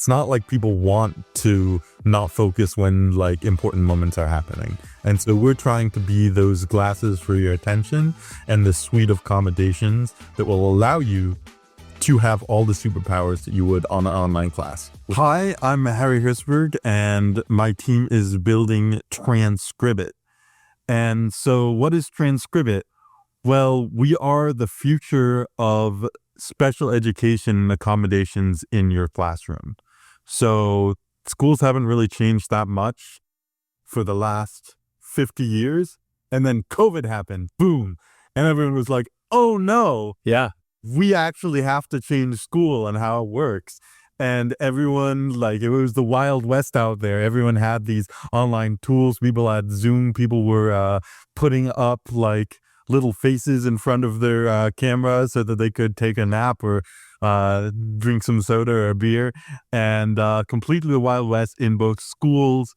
It's not like people want to not focus when like important moments are happening. And so we're trying to be those glasses for your attention and the suite of accommodations that will allow you to have all the superpowers that you would on an online class. Hi, I'm Harry Hirschberg, and my team is building Transcribbit. And so what is Transcribbit? Well, we are the future of special education accommodations in your classroom. So schools haven't really changed that much for the last 50 years. And then COVID happened, boom. And everyone was like, oh no. Yeah. We actually have to change school and how it works. And everyone, like, it was the Wild West out there. Everyone had these online tools. People had Zoom. People were putting up like little faces in front of their camera so that they could take a nap or drink some soda or beer. And completely the Wild West in both schools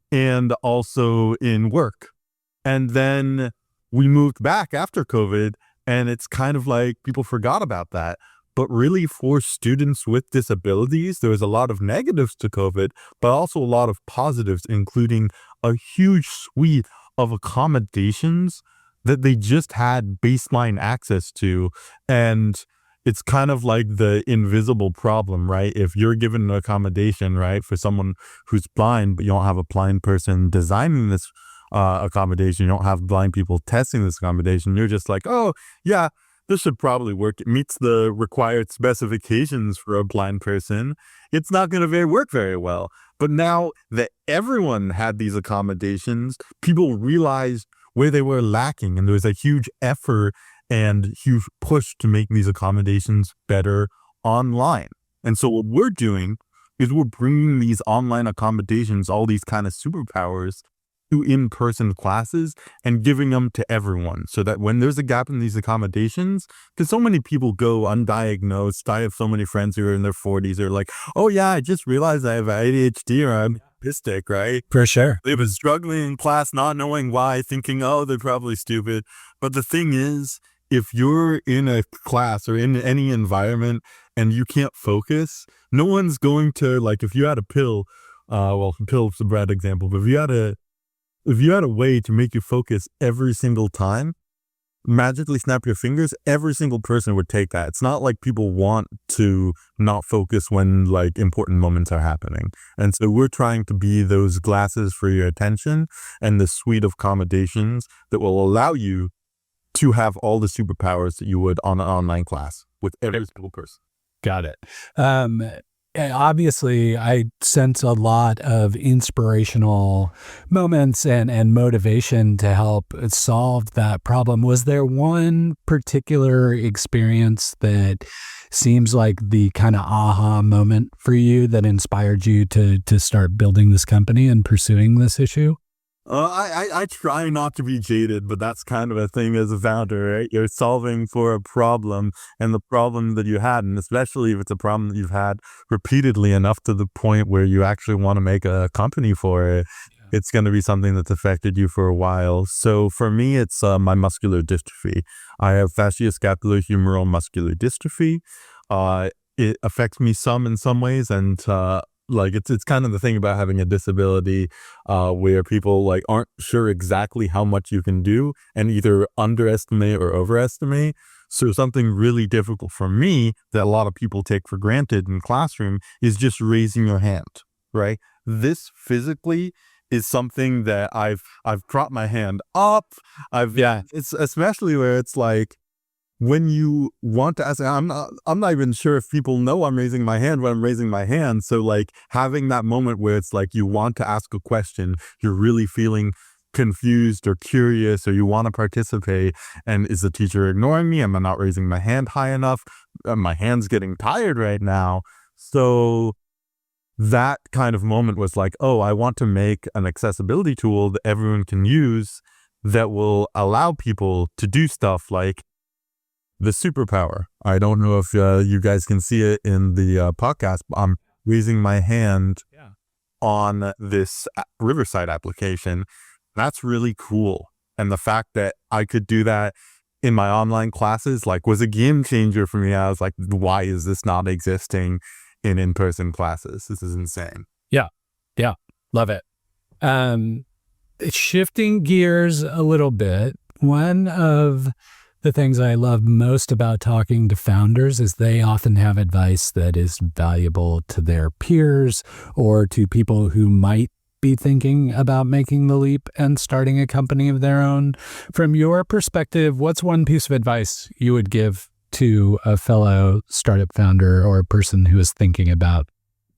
and also in work. And then we moved back after COVID. And it's kind of like people forgot about that. But really for students with disabilities, there was a lot of negatives to COVID, but also a lot of positives, including a huge suite of accommodations that they just had baseline access to. And it's kind of like the invisible problem, right? If you're given an accommodation, right, for someone who's blind, but you don't have a blind person designing this accommodation, you don't have blind people testing this accommodation, you're just like, oh yeah, this should probably work. It meets the required specifications for a blind person. It's not going to work very well. But now that everyone had these accommodations, people realized where they were lacking, and there was a huge effort and huge push to make these accommodations better online. And so what we're doing is we're bringing these online accommodations, all these kind of superpowers, to in-person classes and giving them to everyone so that when there's a gap in these accommodations, because so many people go undiagnosed. I have so many friends who are in their 40s who are like, oh yeah, I just realized I have ADHD or I'm autistic, right? For sure. They've been struggling in class, not knowing why, thinking, oh, they're probably stupid. But the thing is, if you're in a class or in any environment and you can't focus, no one's going to, like, if you had a pill, pill's a bad example, but if you had a way to make you focus every single time, magically snap your fingers, every single person would take that. It's not like people want to not focus when like important moments are happening. And so we're trying to be those glasses for your attention and the suite of accommodations that will allow you to have all the superpowers that you would on an online class with every single person. Got it. Obviously, I sense a lot of inspirational moments and motivation to help solve that problem. Was there one particular experience that seems like the kind of aha moment for you that inspired you to start building this company and pursuing this issue? I try not to be jaded, but that's kind of a thing as a founder, right? You're solving for a problem, and the problem that you had, and especially if it's a problem that you've had repeatedly enough to the point where you actually want to make a company for it, it's going to be something that's affected you for a while. So for me, it's my muscular dystrophy. I have facioscapulohumeral muscular dystrophy. It affects me in some ways, and like it's kind of the thing about having a disability where people like aren't sure exactly how much you can do and either underestimate or overestimate. So something really difficult for me that a lot of people take for granted in classroom is just raising your hand, right? This physically is something that I've propped my hand up. It's especially where it's like, when you want to ask, I'm not even sure if people know I'm raising my hand when I'm raising my hand. So like having that moment where it's like you want to ask a question, you're really feeling confused or curious, or you want to participate, and is the teacher ignoring me? Am I not raising my hand high enough? My hand's getting tired right now. So that kind of moment was like, oh, I want to make an accessibility tool that everyone can use that will allow people to do stuff like the superpower. I don't know if you guys can see it in the podcast, but I'm raising my hand on this Riverside application. That's really cool. And the fact that I could do that in my online classes, like, was a game changer for me. I was like, why is this not existing in in-person classes. This is insane. Yeah. Love it. Shifting gears a little bit, one of the things I love most about talking to founders is they often have advice that is valuable to their peers or to people who might be thinking about making the leap and starting a company of their own. From your perspective, what's one piece of advice you would give to a fellow startup founder or a person who is thinking about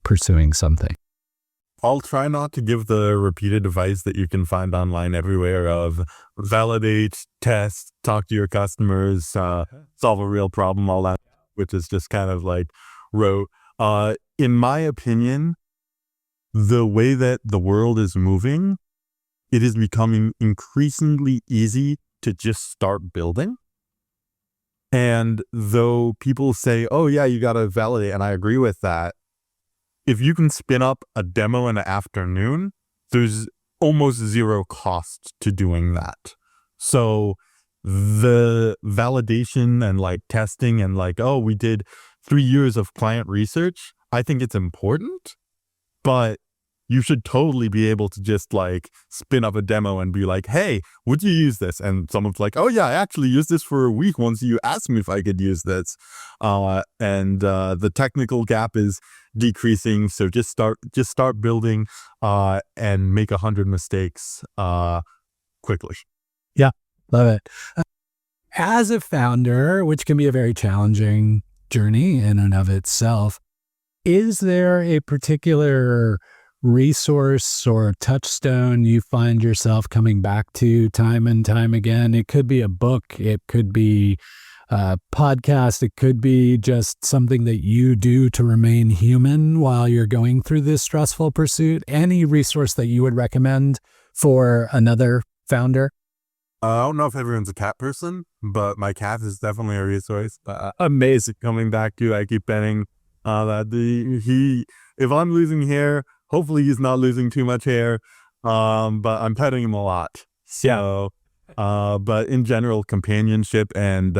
pursuing something? I'll try not to give the repeated advice that you can find online everywhere of validate, test, talk to your customers, solve a real problem, all that, which is just kind of like rote. In my opinion, the way that the world is moving, it is becoming increasingly easy to just start building. And though people say, oh yeah, you got to validate, and I agree with that, if you can spin up a demo in the afternoon, there's almost zero cost to doing that. So the validation and like testing and like, oh, we did 3 years of client research, I think it's important, but you should totally be able to just like spin up a demo and be like, hey, would you use this? And someone's like, oh yeah, I actually used this for a week once you asked me if I could use this. And the technical gap is decreasing. So just start building and make 100 mistakes quickly. Yeah, love it. As a founder, which can be a very challenging journey in and of itself, is there a particular resource or touchstone you find yourself coming back to time and time again? It could be a book, it could be a podcast, it could be just something that you do to remain human while you're going through this stressful pursuit. Any resource that you would recommend for another founder? I don't know if everyone's a cat person, but my cat is definitely a resource. Amazing coming back to. I keep betting that if I'm losing hair, hopefully he's not losing too much hair, but I'm petting him a lot. So, but in general, companionship and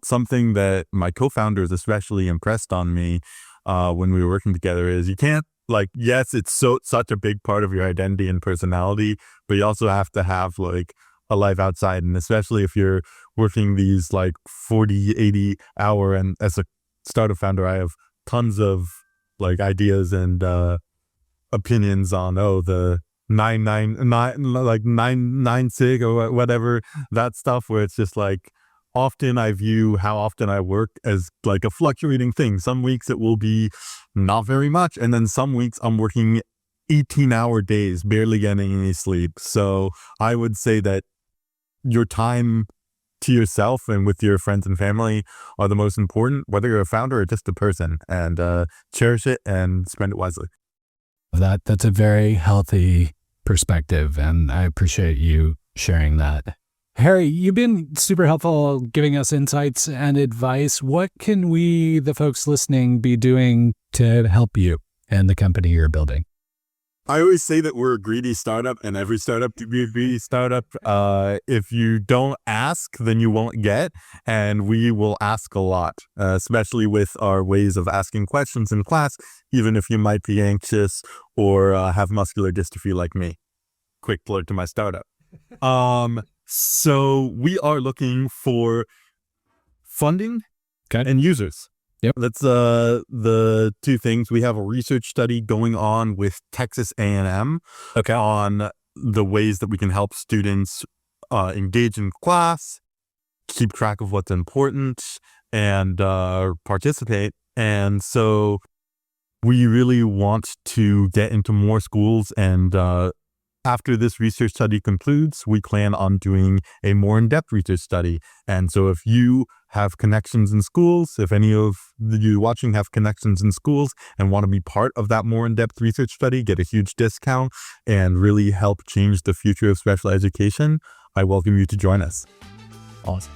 something that my co-founders especially impressed on me when we were working together is you can't, like, yes, it's such a big part of your identity and personality, but you also have to have like a life outside. And especially if you're working these like 40, 80 hour, and as a startup founder, I have tons of like ideas and opinions on the 9 sig or whatever, that stuff, where it's just like often I view how often I work as like a fluctuating thing. Some weeks it will be not very much, and then some weeks I'm working 18-hour days, barely getting any sleep. So I would say that your time to yourself and with your friends and family are the most important, whether you're a founder or just a person, and cherish it and spend it wisely. That's a very healthy perspective, and I appreciate you sharing that. Harry, you've been super helpful giving us insights and advice. What can we, the folks listening, be doing to help you and the company you're building? I always say that we're a greedy startup, and every startup can be a greedy startup. If you don't ask, then you won't get, and we will ask a lot, especially with our ways of asking questions in class, even if you might be anxious or have muscular dystrophy like me. Quick plug to my startup. So we are looking for funding and users. Yep. That's the two things. We have a research study going on with Texas A&M on the ways that we can help students engage in class, keep track of what's important, and participate. And so we really want to get into more schools, and after this research study concludes, we plan on doing a more in-depth research study. And so if you have connections in schools, if any of you watching have connections in schools and want to be part of that more in-depth research study, get a huge discount, and really help change the future of special education, I welcome you to join us. Awesome.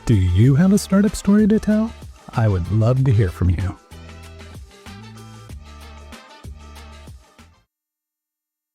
Do you have a startup story to tell? I would love to hear from you.